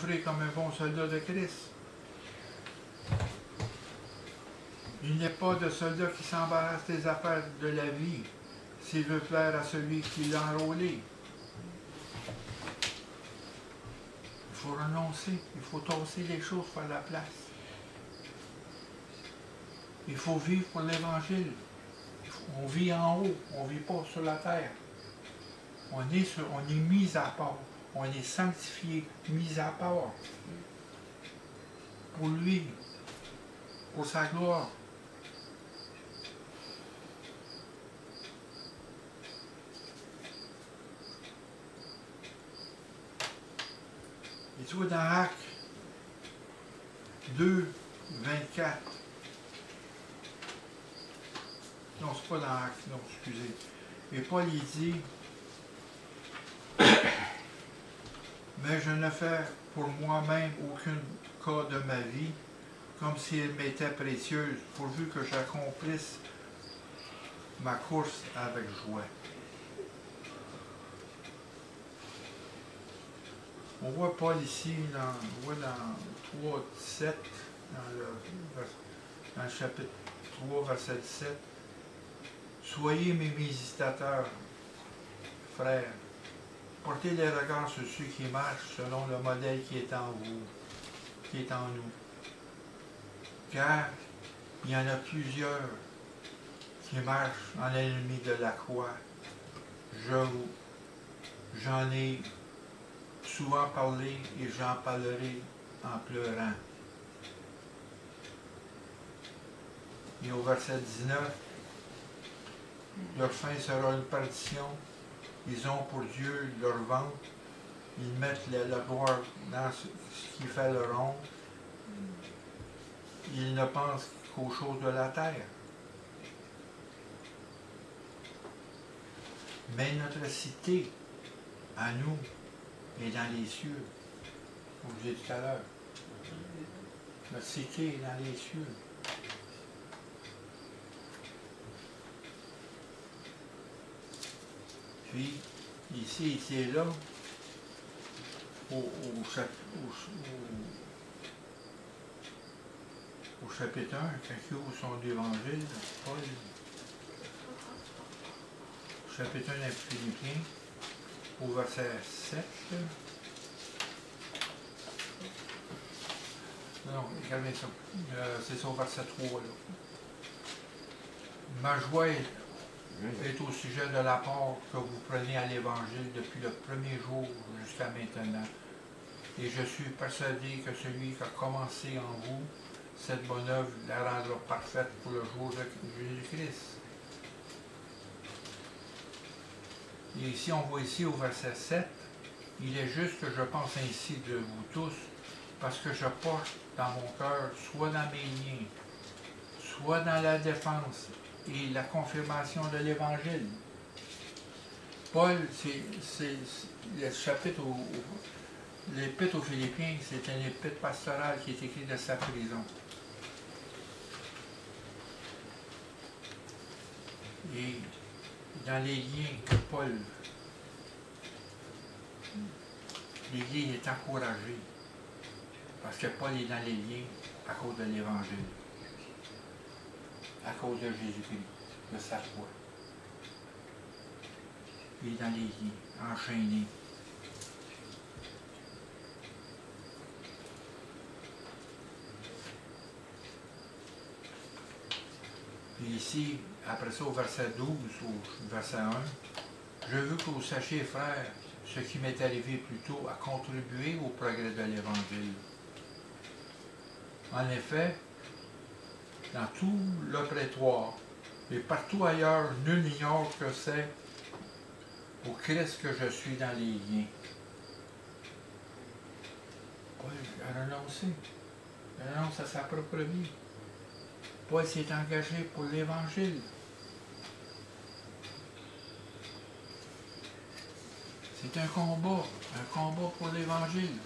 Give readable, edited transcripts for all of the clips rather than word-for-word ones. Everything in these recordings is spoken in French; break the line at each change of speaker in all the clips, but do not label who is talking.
souffrir comme un bon soldat de Christ. Il n'est pas de soldat qui s'embarrasse des affaires de la vie s'il veut plaire à celui qui l'a enrôlé. Il faut renoncer, il faut tasser les choses, faire la place. Il faut vivre pour l'Évangile. On vit en haut, on ne vit pas sur la terre. On est mis à part, on est sanctifié, mis à part. Pour lui, pour sa gloire. Et tu vois dans Actes 2, 24. Non, c'est pas dans Actes, non, excusez. Et Paul, il dit, mais je ne fais pour moi-même aucun cas de ma vie, comme si elle m'était précieuse, pourvu que j'accomplisse ma course avec joie. On voit Paul ici, on voit dans 3, 17, dans le chapitre 3, verset 17. Soyez mes visitateurs, frères. Portez les regards sur ceux qui marchent selon le modèle qui est en vous, qui est en nous. Car il y en a plusieurs qui marchent en l'ennemi de la croix. J'en ai souvent parlé et j'en parlerai en pleurant. Et au verset 19, leur fin sera une perdition. Ils ont pour Dieu leur ventre. Ils mettent la gloire dans ce qui fait leur honte. Ils ne pensent qu'aux choses de la terre. Mais notre cité, à nous, est dans les cieux. Comme je l'ai dit tout à l'heure. Notre cité est dans les cieux. Puis, ici et là, au chapitre 1, quand il ouvre son évangile, Paul, chapitre 1 des Philippiens, au verset 7. Non, regardez ça. C'est ça au verset 3. Là. Ma joie est au sujet de l'apport que vous prenez à l'Évangile depuis le premier jour jusqu'à maintenant. Et je suis persuadé que celui qui a commencé en vous cette bonne œuvre la rendra parfaite pour le jour de Jésus-Christ. Et ici, on voit ici au verset 7, il est juste que je pense ainsi de vous tous, parce que je porte dans mon cœur, soit dans mes liens, soit dans la défense et la confirmation de l'Évangile. Paul, c'est le chapitre, l'épître aux Philippiens, c'est un épître pastoral qui est écrit de sa prison. Et dans les liens que Paul, les liens est encouragé, parce que Paul est dans les liens à cause de l'Évangile, à cause de Jésus-Christ, de sa foi. Il est dans les liens, enchaîné. Puis ici, après ça, au verset 12, au verset 1, « Je veux que vous sachiez, frères, ce qui m'est arrivé plus tôt a contribué au progrès de l'Évangile. En effet, dans tout le prétoire et partout ailleurs, nul n'ignore que c'est pour Christ que je suis dans les liens. » Paul a renoncé. Il renonce à sa propre vie. Paul s'est engagé pour l'Évangile. C'est un combat pour l'Évangile.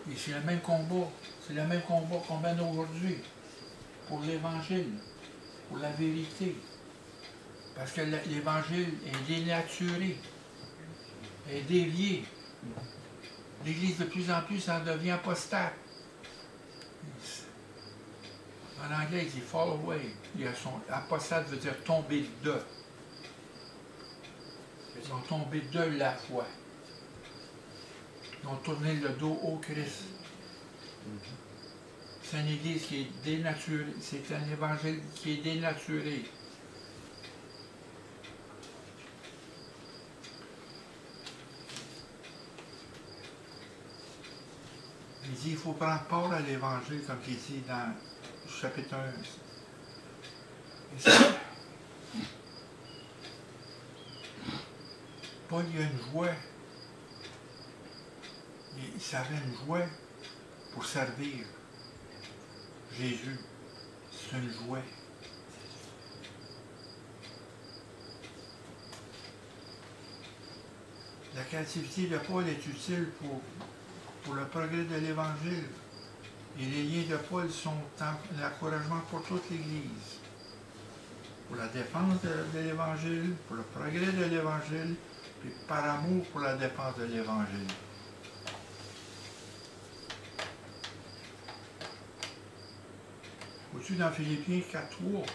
Et c'est le même combat qu'on mène aujourd'hui, pour l'Évangile, pour la vérité. Parce que l'Évangile est dénaturé. est déviée. L'Église de plus en plus en devient apostate. En anglais, il dit fall away. Apostate veut dire tomber de. Ils ont tombé de la foi. Ils ont tourné le dos au Christ. C'est une Église qui est dénaturée. C'est un évangile qui est dénaturé. Il dit il faut prendre part à l'Évangile, comme il dit dans le chapitre 1. Paul, il y a une joie. Il savait une joie pour servir Jésus. C'est une joie. La captivité de Paul est utile pour le progrès de l'Évangile. Et les liens de Paul sont l'encouragement pour toute l'Église. Pour la défense de l'Évangile, pour le progrès de l'Évangile, puis par amour pour la défense de l'Évangile. Au-dessus dans Philippiens 4.3,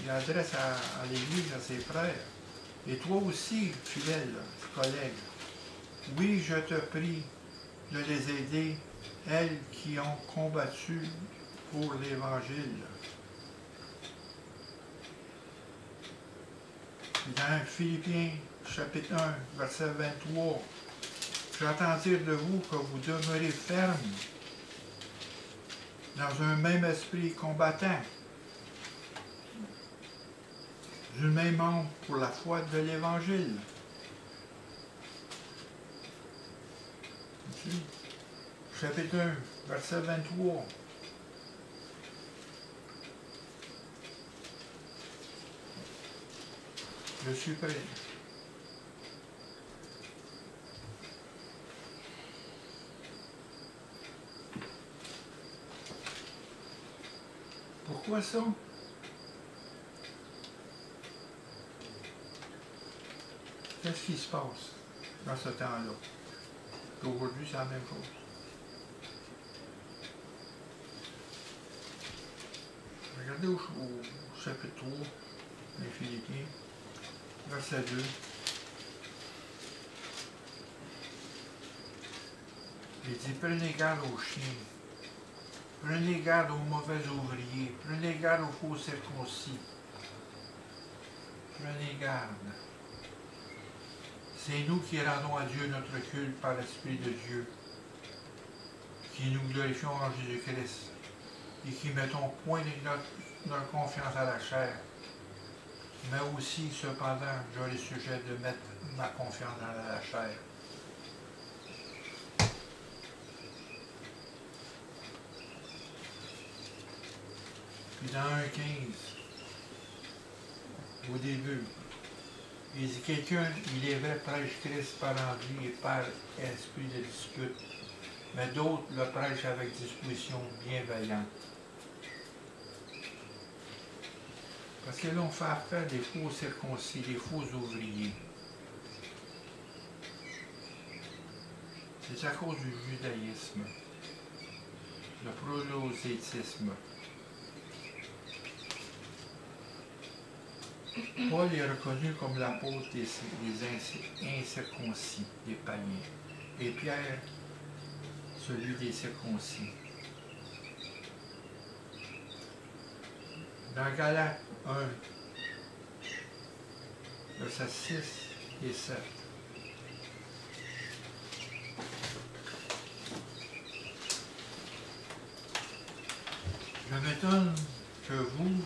il adresse à l'Église, à ses frères. Et toi aussi, fidèle, collègue, oui, je te prie de les aider, elles qui ont combattu pour l'Évangile. Dans Philippiens, chapitre 1, verset 23, j'entends dire de vous que vous demeurez fermes dans un même esprit combattant, d'une même âme pour la foi de l'Évangile. Ici, chapitre 1, verset 23. Je suis prêt. Pourquoi ça? Qu'est-ce qui se passe dans ce temps-là? Aujourd'hui, c'est la même chose. Regardez au chapitre 3 des Philippiens, verset 2. Il dit, prenez garde aux chiens, prenez garde aux mauvais ouvriers, prenez garde aux faux circoncis. Prenez garde. C'est nous qui rendons à Dieu notre culte par l'Esprit de Dieu, qui nous glorifions en Jésus-Christ et qui mettons point notre confiance à la chair. Mais aussi, cependant, j'aurai sujet de mettre ma confiance dans la chair. Puis dans 1,15, au début, il dit quelqu'un, il est vrai, prêche Christ par envie et par esprit de dispute, mais d'autres le prêchent avec disposition bienveillante. Parce que là, on fait affaire des faux circoncis, des faux ouvriers. C'est à cause du judaïsme, le prosélytisme. Paul est reconnu comme l'apôtre des incirconcis, des païens, et Pierre, celui des circoncis. Dans Galates 1, versets 6 et 7. Je m'étonne que vous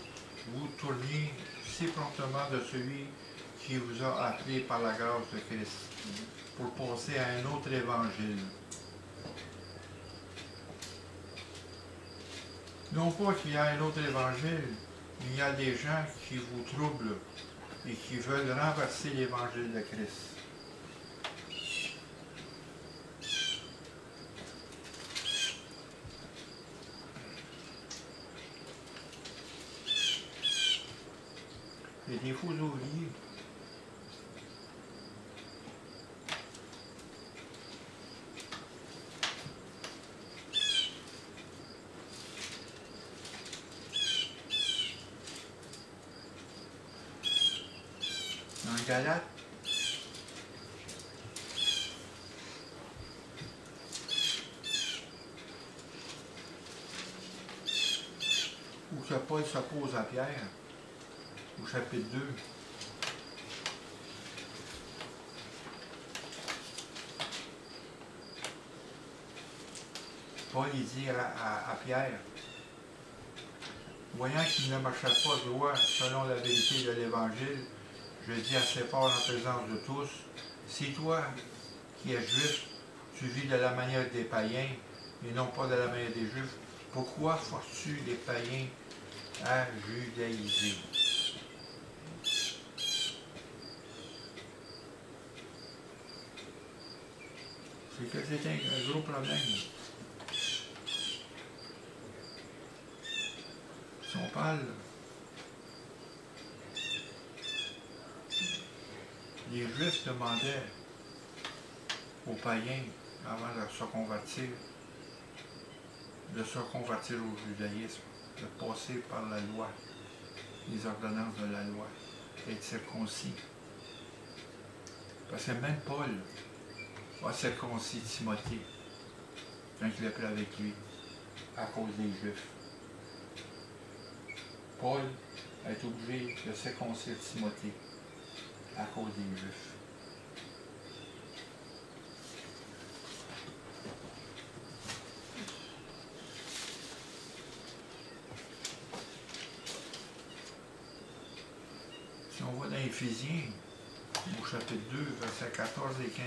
tourniez si promptement de celui qui vous a appelé par la grâce de Christ pour passer à un autre évangile. Non pas qu'il y a un autre évangile, mais il y a des gens qui vous troublent et qui veulent renverser l'évangile de Christ. Et des faux ouvriers. Galates. Où que Paul s'oppose à Pierre, au chapitre 2. Paul il dit à Pierre, voyant qu'il ne marchait pas droit selon la vérité de l'Évangile, je dis assez fort en présence de tous, si toi qui es juif, tu vis de la manière des païens et non pas de la manière des juifs, pourquoi forces-tu les païens à judaïser? C'est que c'est un gros problème. Si on parle, les Juifs demandaient aux païens, avant de se convertir au judaïsme, de passer par la loi, les ordonnances de la loi, d'être circoncis. Parce que même Paul a circoncis Timothée quand il a pris avec lui, à cause des Juifs. Paul a été obligé de circoncire Timothée à cause des Juifs. Si on va dans Éphésiens, au chapitre 2, versets 14 et 15,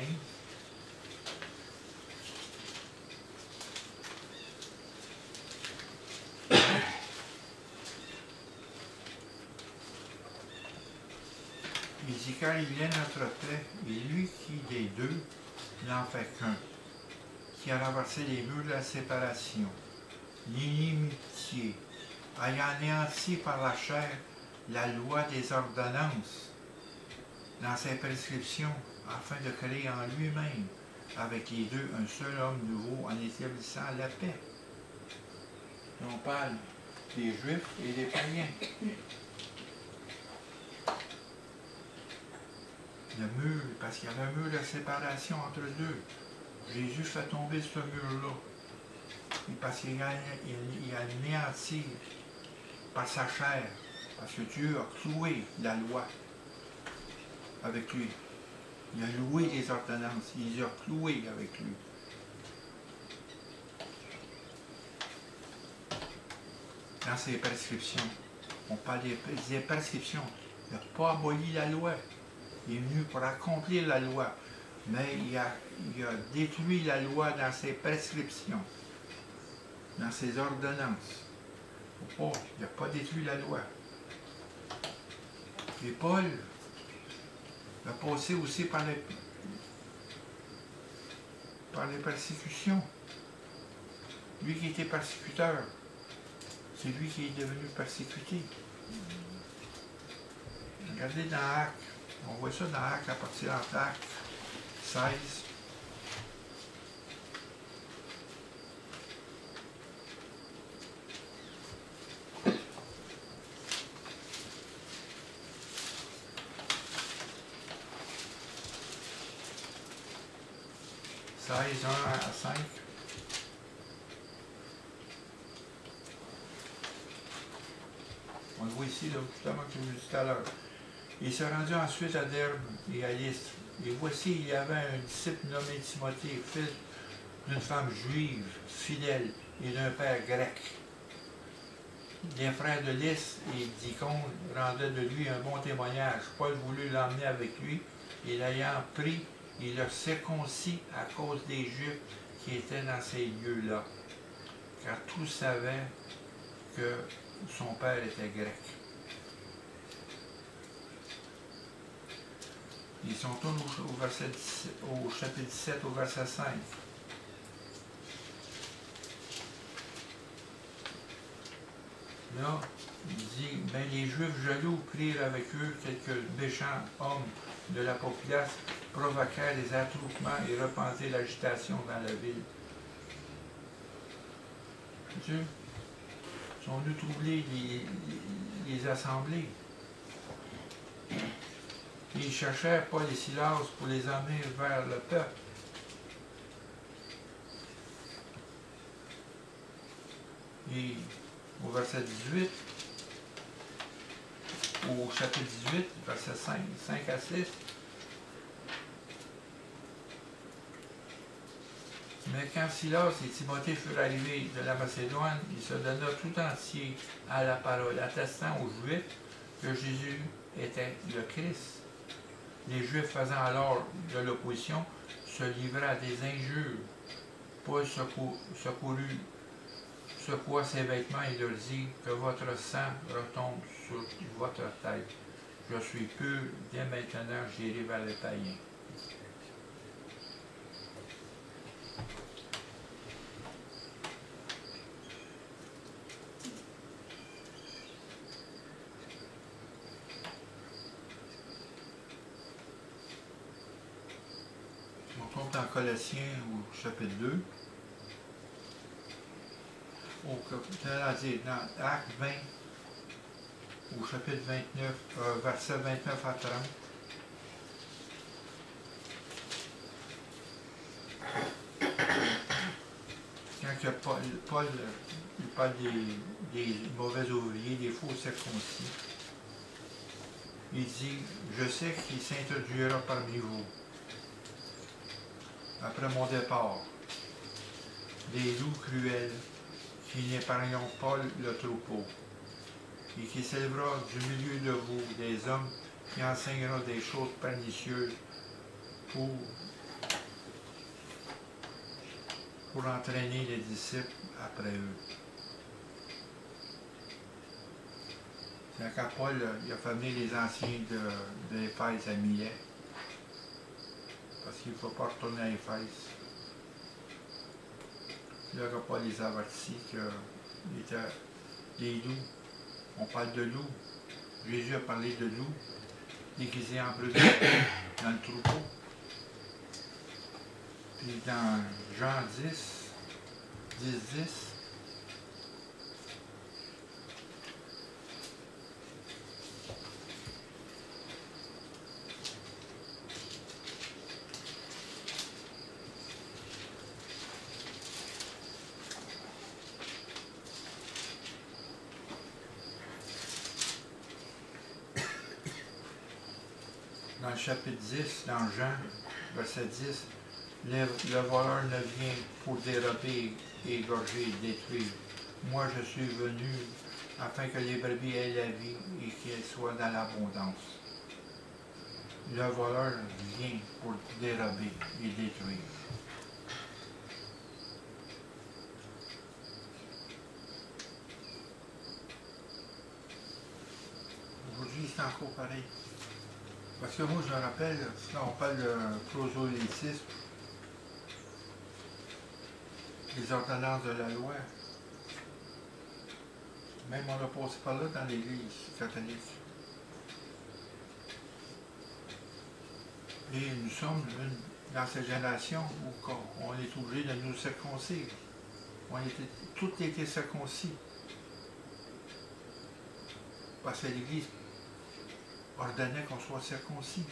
il dit, car il est notre paix, et lui qui des deux n'en fait qu'un, qui a renversé les murs de la séparation, l'inimitié, ayant anéanti par la chair la loi des ordonnances dans ses prescriptions, afin de créer en lui-même avec les deux un seul homme nouveau en établissant la paix. Et on parle des Juifs et des païens. Le mur, parce qu'il y avait un mur de séparation entre deux. Jésus fait tomber ce mur-là. Parce qu'il a anéanti par sa chair. Parce que Dieu a cloué la loi avec lui. Il a loué les ordonnances. Il les a clouées avec lui. Dans ses prescriptions. On parle des prescriptions. Il n'a pas aboli la loi. Il est venu pour accomplir la loi. Mais il a détruit la loi dans ses prescriptions. Dans ses ordonnances. Il n'a pas détruit la loi. Et Paul a passé aussi par les persécutions. Lui qui était persécuteur, c'est lui qui est devenu persécuté. Regardez dans Actes, on voit ça dans Actes à partir d'Actes 16. (16, 1 à 5). On le voit ici, là, justement, que je vous ai dit tout à l'heure. Il se rendit ensuite à Derbe et à Lystre. Et voici, il y avait un disciple nommé Timothée, fils d'une femme juive, fidèle, et d'un père grec. Les frères de Lys et d'Icône rendaient de lui un bon témoignage. Paul voulut l'emmener avec lui, et l'ayant pris, il le circoncis à cause des Juifs qui étaient dans ces lieux-là, car tous savaient que son père était grec. Ils sont tous au chapitre 17, au verset 5. Là, il dit, ben les Juifs jaloux prirent avec eux quelques méchants hommes de la populace, provoquèrent les attroupements et repentaient l'agitation dans la ville. Dieu, ils sont venus troubler les assemblées. Et ils cherchèrent Paul et Silas pour les emmener vers le peuple. Et au verset 18, au chapitre 18, verset 5 à 6, mais quand Silas et Timothée furent arrivés de la Macédoine, il se donna tout entier à la parole, attestant aux Juifs que Jésus était le Christ. Les Juifs faisant alors de l'opposition se livraient à des injures. Paul secoua ses vêtements et leur dit que votre sang retombe sur votre tête. Je suis pur, dès maintenant j'irai vers les païens. On tombe dans Colossiens au chapitre 2. Dans Acte 20, au chapitre 29, verset 29 à 30. Quand Paul il parle des mauvais ouvriers, des faux circoncis, il dit, je sais qu'il s'introduira parmi vous, après mon départ, des loups cruels, qui n'épargneront pas le troupeau, et qui s'élèvera du milieu de vous des hommes qui enseigneront des choses pernicieuses pour entraîner les disciples après eux. C'est quand Paul il a fait venir les anciens d'Éphèse à Milet, parce qu'il ne faut pas retourner à Éphèse. Là, Paul les avertit qu'il était des loups. On parle de loups. Jésus a parlé de loups déguisés en brebis dans le troupeau. Puis dans Jean 10, dans le chapitre 10, dans Jean, verset 10, le voleur ne vient pour dérober, égorger et détruire. Moi, je suis venu afin que les brebis aient la vie et qu'elles soient dans l'abondance. Le voleur vient pour dérober et détruire. Aujourd'hui, c'est encore pareil. Parce que moi, je me rappelle, là, on parle de prosélytisme, les ordonnances de la loi. Même on a passé par là dans l'Église catholique. Et nous sommes dans cette génération où on est obligé de nous circoncire. Tout était circoncis. Parce que l'Église ordonnait qu'on soit circoncis.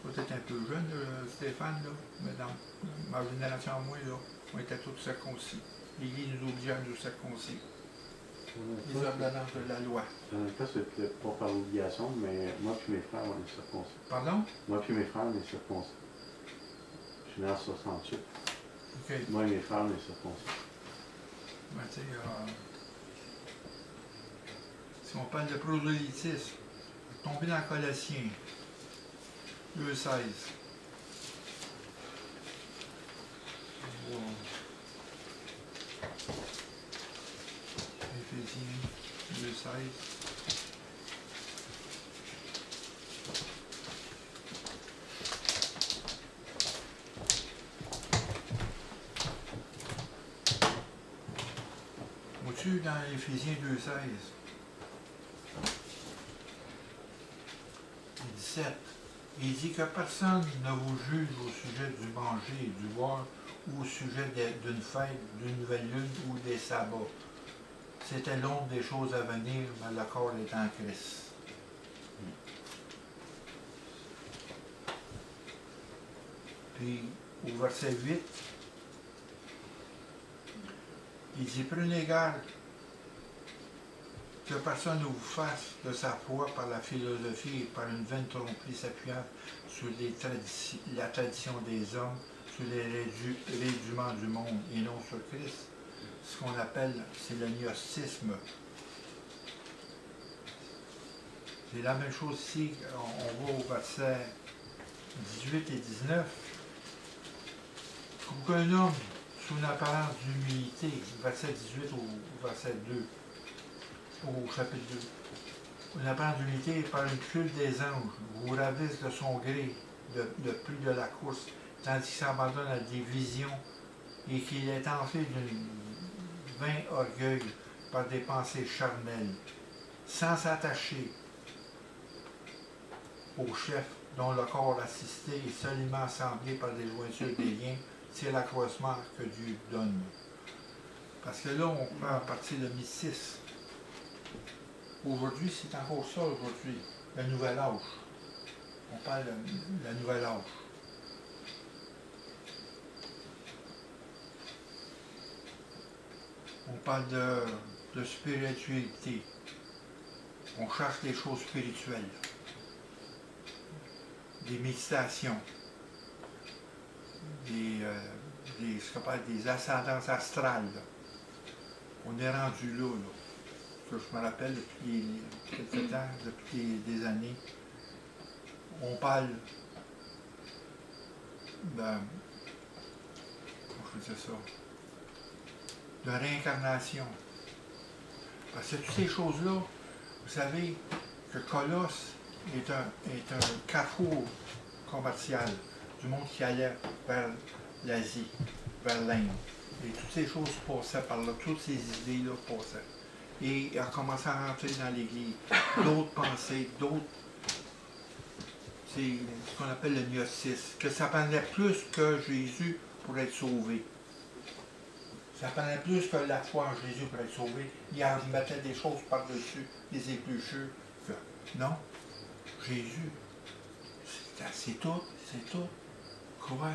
Peut-être un peu jeune, Stéphane, là, mais dans ma génération, moi, là, on était tous circoncis. L'Église nous obligeait à nous circoncis. Les ordonnances de la loi.
Dans le cas, c'était pas par obligation, mais moi et mes frères, on est circoncis.
Pardon?
Moi et mes frères, on est circoncis. Je suis né en 68.
OK.
Moi et mes frères, on est circoncis.
Ben, tu sais, si on parle de prosélytisme, tomber dans Colossiens 2,16. Wow. Éphésiens 2,16. Au-dessus, dans Éphésiens 2,16. 17. Il dit que personne ne vous juge au sujet du manger et du boire ou au sujet d'une fête, d'une nouvelle lune ou des sabbats. c'était l'ombre des choses à venir, mais le corps est en Christ. Puis, au verset 8, il dit, prenez garde que personne ne vous fasse de sa foi par la philosophie et par une vaine tromperie s'appuyant sur la tradition des hommes, sur les rudiments du monde et non sur Christ. Ce qu'on appelle, c'est le gnostisme. C'est la même chose ici, on va au verset 18 et 19. Qu'aucun homme, sous une apparence d'humilité, verset 18 au verset 2, au chapitre 2, une apparence d'humilité par une culte des anges, vous ravisse de son gré, de plus de la course, tandis qu'il s'abandonne à des visions et qu'il est enflé d'un vain orgueil par des pensées charnelles, sans s'attacher au chef dont le corps assisté est solidement assemblé par des jointures des liens, c'est l'accroissement que Dieu donne. Parce que là, on prend à partir de 1006. Aujourd'hui, c'est encore ça aujourd'hui, le nouvel âge. On parle de la nouvelle âge. On parle de spiritualité. On cherche des choses spirituelles. Des méditations. Ce qu'on appelle des ascendances astrales. Là. On est rendu là. Que je me rappelle depuis quelques temps, depuis des années. On parle de, comment je peux dire ça, de réincarnation. Parce que toutes ces choses-là, vous savez que Colosse est un carrefour commercial du monde qui allait vers l'Asie, vers l'Inde. Et toutes ces choses passaient par là, toutes ces idées-là passaient. Et il a commencé à rentrer dans l'Église. D'autres pensées, d'autres. C'est ce qu'on appelle le gnostisme. Que ça prenait plus que Jésus pour être sauvé. Ça prenait plus que la foi en Jésus pour être sauvé. Il en mettait des choses par-dessus, des épluchures. Non, Jésus, c'est tout, Quoi?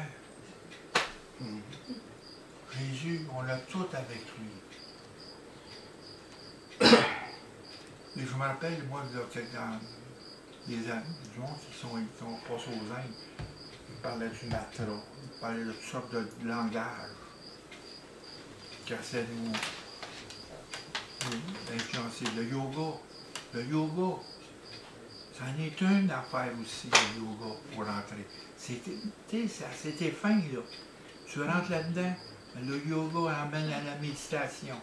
Jésus, on a tout avec lui. Et je me rappelle, moi, que dans les amis du monde qui ont passé aux Indes, ils parlaient du matra, ils parlaient de toutes sortes de langages qui essaient de nous influencer. Le yoga, c'en est une affaire aussi, le yoga, pour rentrer. C'était fin, là. Tu rentres là-dedans, le yoga emmène à la méditation.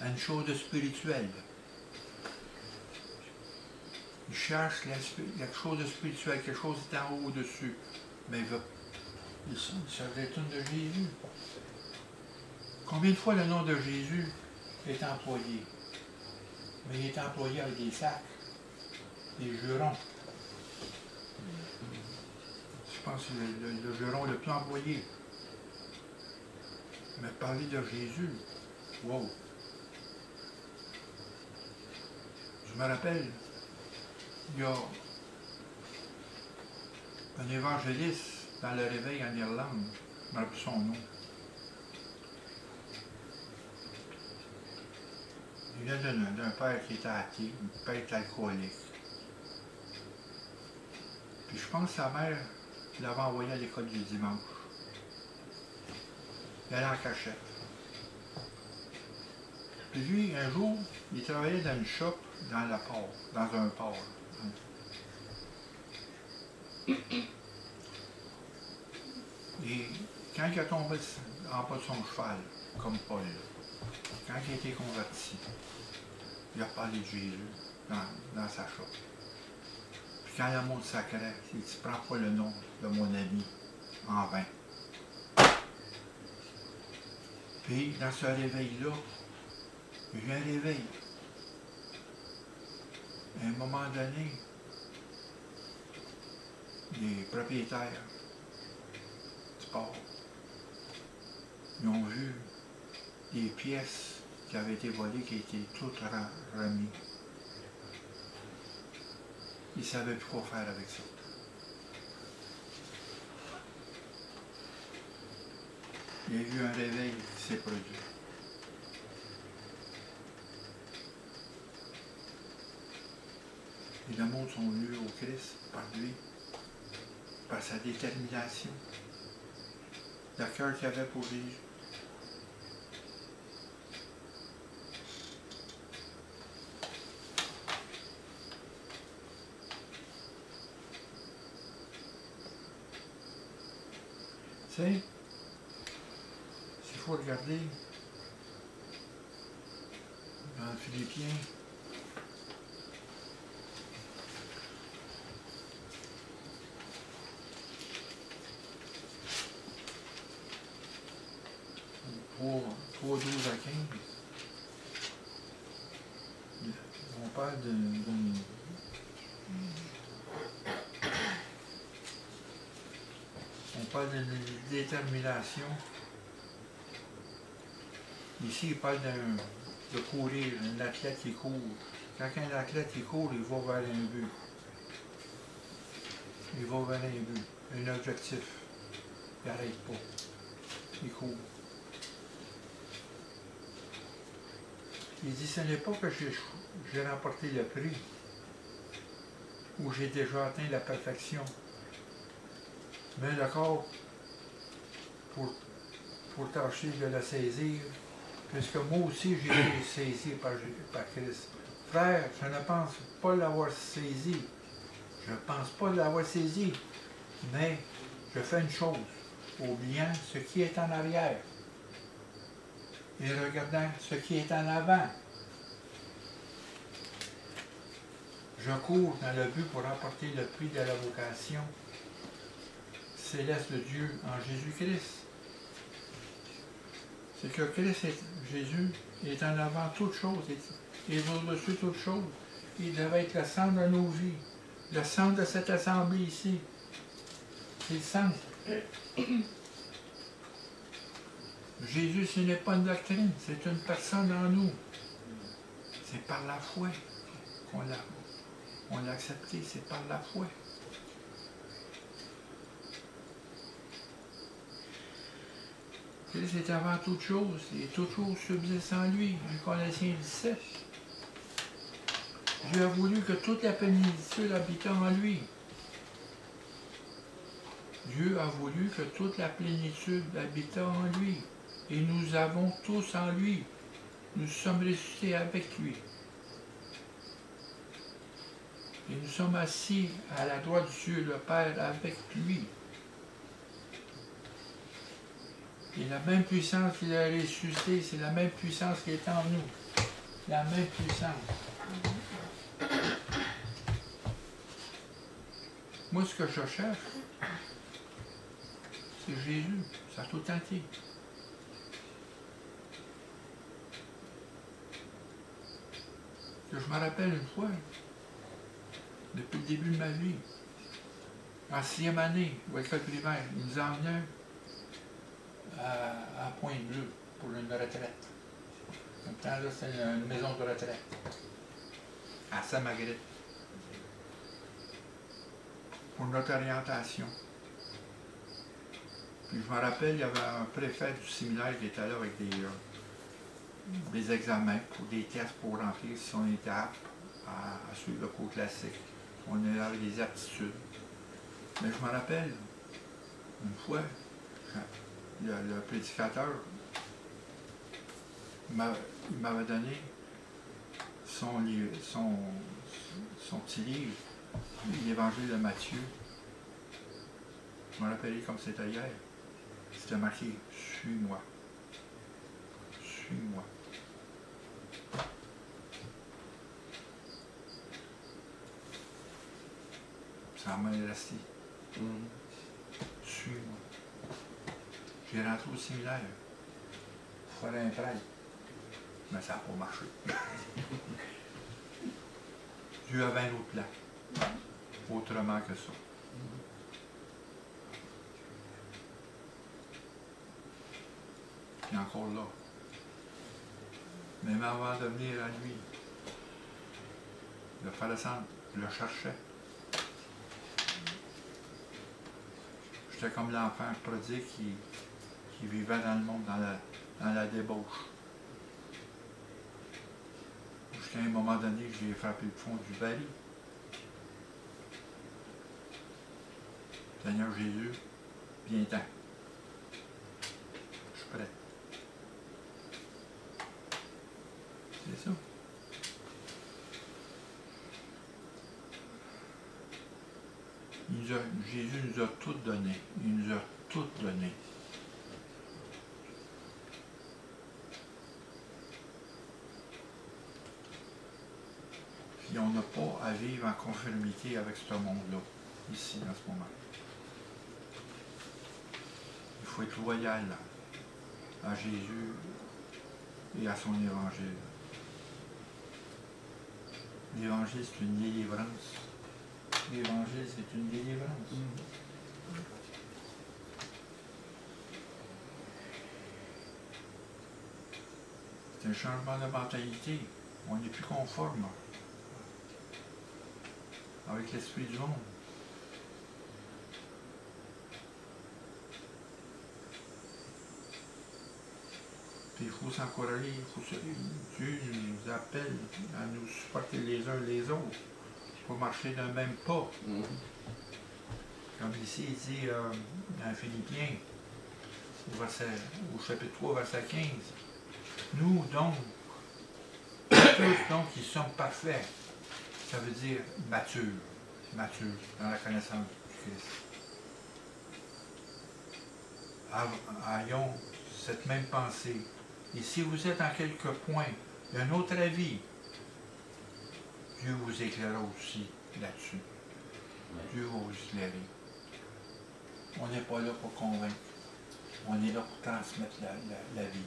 À une chose de spirituelle. Il cherche quelque chose de spirituel, quelque chose qui est en haut au-dessus. Mais il se détourne de Jésus. Combien de fois le nom de Jésus est employé? Mais il est employé avec des sacs, des jurons. Je pense que c'est le juron le plus employé. Mais parler de Jésus, wow! Je me rappelle, il y a un évangéliste dans le réveil en Irlande, je me rappelle son nom. Il vient d'un père qui était athée, un père qui était alcoolique. Puis je pense que sa mère l'avait envoyé à l'école du dimanche. Il allait en cachette. Puis lui, un jour, il travaillait dans une shop dans un port. Et quand il est tombé en bas de son cheval, comme Paul, quand il a été converti, il a parlé de Jésus dans sa shop. Puis quand le mot sacré, il dit, prends pas le nom de mon ami en vain. Puis dans ce réveil-là, il y a eu un réveil. À un moment donné, les propriétaires du port, ils ont vu des pièces qui avaient été volées, qui étaient toutes remises. Il ne savait plus quoi faire avec ça. Il y a eu un réveil qui s'est produit. Et le monde sont venus au Christ par lui, par sa détermination, le cœur qu'il avait pour Jésus. Tu sais, s'il faut regarder dans Philippiens, pour 3, 12 à 15, on parle d'une détermination. Ici, il parle de courir, un athlète qui court. Quand un athlète qui court, il va vers un but. Il va vers un but, un objectif. Il n'arrête pas. Il court. Il dit, ce n'est pas que j'ai remporté le prix ou j'ai déjà atteint la perfection, mais le corps pour tâcher de la saisir, puisque moi aussi j'ai été saisi par Christ. Frère, je ne pense pas l'avoir saisi. Je ne pense pas l'avoir saisi, mais je fais une chose, oubliant ce qui est en arrière et regardant ce qui est en avant. Je cours dans le but pour remporter le prix de la vocation céleste de Dieu en Jésus-Christ. C'est que Jésus, est en avant toute chose, et au-dessus toute chose. Il devait être le centre de nos vies, le centre de cette assemblée ici. C'est le centre. Jésus, ce n'est pas une doctrine, c'est une personne en nous. C'est par la foi qu'on l'a accepté, c'est par la foi. Christ est avant toute chose, et toute chose subsiste en lui. 1 Corinthiens 17. Dieu a voulu que toute la plénitude habite en lui. Dieu a voulu que toute la plénitude habite en lui. Et nous avons tous en lui. Nous sommes ressuscités avec lui. Et nous sommes assis à la droite de Dieu le Père avec lui. Et la même puissance qu'il a ressuscité, c'est la même puissance qui est en nous. La même puissance. Moi, ce que je cherche, c'est Jésus, ça tout entier. Que je me rappelle une fois, depuis le début de ma vie, en 6e année, au école primaire, ils nous emmenaient à Pointe-Bleue pour une retraite. En même temps, là, c'est une maison de retraite. À Saint-Marguerite. Pour notre orientation. Puis je me rappelle, il y avait un préfet du séminaire qui était là avec des examens, pour des tests pour remplir si on était apte à suivre le cours classique. On avait des aptitudes. Mais je me rappelle, une fois, le prédicateur, il m'avait donné son petit livre, l'Évangile de Matthieu. Je me rappelais comme c'était hier. C'était marqué « Suis-moi. Suis-moi. » Ça m'a resté. Suis-moi. J'ai rentré au séminaire. Il fallait un prêtre. Mais ça n'a pas marché. Dieu avait un autre plan. Autrement que ça. Et encore là, Même avant de venir à lui, le Père Saint le cherchait. J'étais comme l'enfant prodigue qui vivait dans le monde, dans la débauche. Jusqu'à un moment donné, j'ai frappé le fond du baril. Seigneur Jésus, viens-t'en. Je suis prêt. C'est ça. Jésus nous a tout donné. Il nous a tout donné. Puis on n'a pas à vivre en conformité avec ce monde-là, ici, en ce moment. Il faut être loyal à Jésus et à son évangile. L'évangile, c'est une délivrance. L'évangile, c'est une délivrance. C'est un changement de mentalité. On n'est plus conforme avec l'esprit du monde. Puis il faut s'encourager, Dieu nous appelle à nous supporter les uns les autres pour marcher d'un même pas. Comme ici, il dit dans Philippiens, au chapitre 3, verset 15, nous donc, tous donc qui sommes parfaits, ça veut dire matures dans la connaissance du Christ. Ayons cette même pensée. Et si vous êtes en quelque point d'un autre avis, Dieu vous éclairera aussi là-dessus. Dieu va vous éclairer. On n'est pas là pour convaincre. On est là pour transmettre la vie.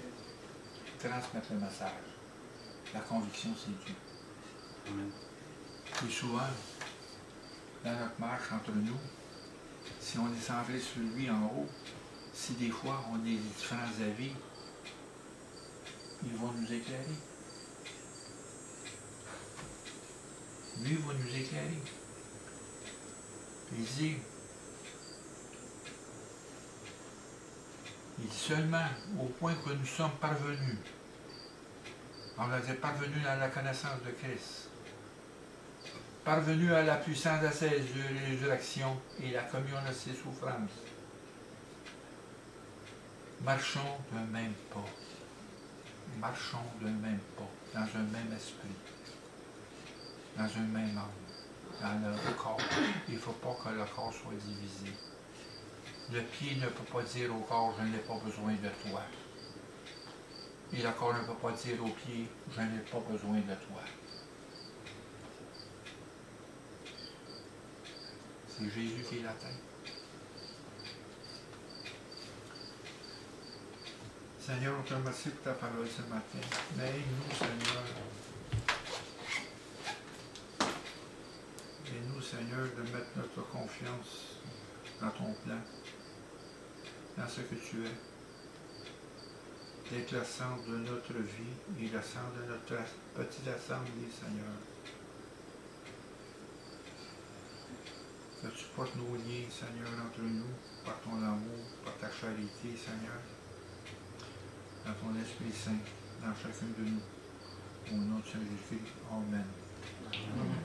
Transmettre le message. La conviction, c'est Dieu.
Amen.
Et souvent, dans notre marche entre nous, si on est centré sur lui en haut, si des fois on a des différents avis, il va nous éclairer. Lui va nous éclairer. Il dit seulement au point que nous sommes parvenus. On est parvenus à la connaissance de Christ. Parvenus à la puissance de ses résurrections et la communion de ses souffrances. Marchons d'un même pas. Marchons d'un même pas, dans un même esprit, dans un même âme, dans le corps. Il ne faut pas que le corps soit divisé. Le pied ne peut pas dire au corps, je n'ai pas besoin de toi. Et le corps ne peut pas dire au pied, je n'ai pas besoin de toi. C'est Jésus qui est la tête. Seigneur, on te remercie pour ta parole ce matin. Mais aide-nous, Seigneur. Aide-nous, Seigneur, de mettre notre confiance dans ton plan, dans ce que tu es. D'être le centre de notre vie et le centre de notre petite assemblée, Seigneur. Que tu portes nos liens, Seigneur, entre nous, par ton amour, par ta charité, Seigneur. Dans ton Esprit Saint, dans chacun de nous. Au nom de Saint Jésus. Amen. Amen.